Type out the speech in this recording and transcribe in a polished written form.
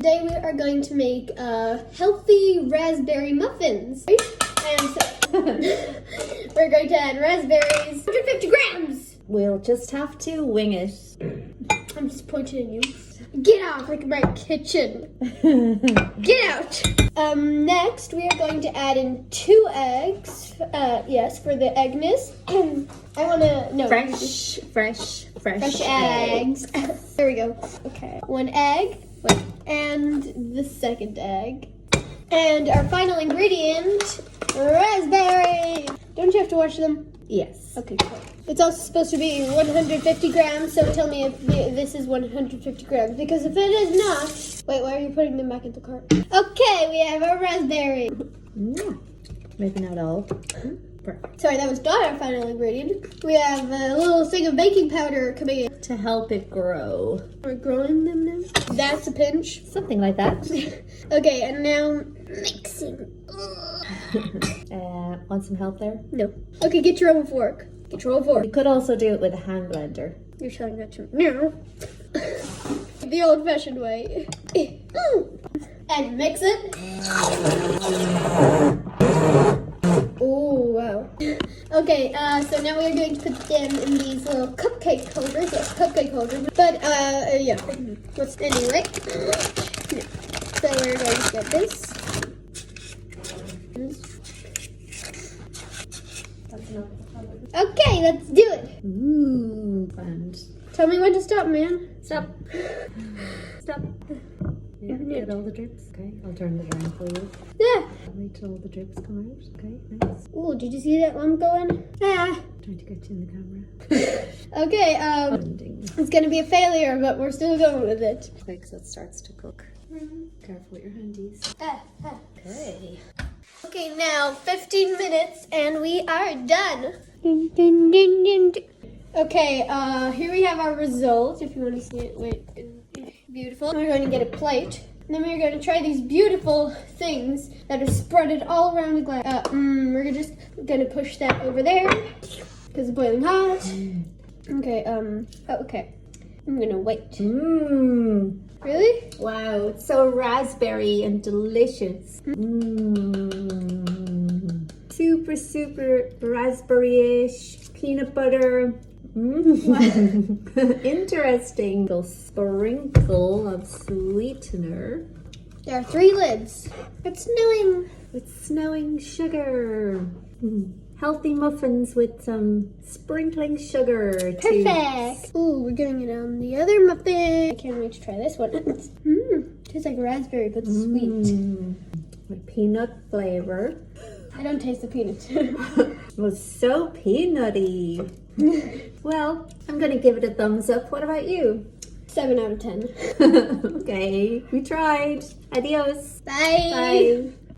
Today we are going to make healthy raspberry muffins. And so we're going to add raspberries, 150 grams. We'll just have to wing it. I'm just pointing at you. Get out, like my kitchen. Get out. Next we are going to add in 2 eggs. Yes, for the eggness. I want to, no. Fresh eggs. There we go. Okay, 1 egg. Wait, and the 2nd egg. And our final ingredient, raspberry. Don't you have to wash them? Yes. Okay, cool. It's also supposed to be 150 grams, so tell me if this is 150 grams. Because if it is not... Wait, why are you putting them back in the cart? Okay, we have our raspberry. Maybe not all. Perfect. Sorry, that was not our final ingredient. We have a little thing of baking powder coming in. To help it grow. We're growing them now. That's a pinch. Something like that. Okay, and now mixing. Want some help there? No. Okay, get your own fork. Get your own fork. You could also do it with a hand blender. You're telling that to me. No. The old-fashioned way. And mix it. Oh, wow. Okay, so now we are going to put them in these little cupcake holders. Yes, cupcake holders. But, yeah. Anyway. No. So we're going to get this. Okay, let's do it. Ooh, fun. Tell me when to stop, man. Stop. Stop. Yeah, get all the drips. Okay, I'll turn it around for you. Yeah. Wait till all the drips come out. Okay, nice. Ooh, did you see that lump going? Ah. Trying to get you in the camera. Okay, Ending. it's gonna be a failure, but we're still going with it. Quick, so it starts to cook. Careful with your handies. Okay. Okay, now 15 minutes and we are done. Dun, dun, dun, dun, dun. Okay, here we have our result. If you want to see it, wait, beautiful. We're going to get a plate. And then we're going to try these beautiful things that are spreaded all around the glass. We're just going to push that over there because it's boiling hot. Okay, okay. I'm going to wait. Really? Wow, it's so raspberry and delicious. Super raspberry-ish. Peanut butter. Interesting. A sprinkle of sweetener. There are 3 lids. It's snowing. With snowing sugar. Healthy muffins with some sprinkling sugar. Perfect. Ooh, we're doing it on the other muffin. I can't wait to try this one. Tastes like raspberry, but sweet. With peanut flavor. I don't taste the peanuts. It was so peanutty. Well, I'm gonna give it a thumbs up. What about you? 7 out of 10. Okay, we tried. Adios. Bye. Bye.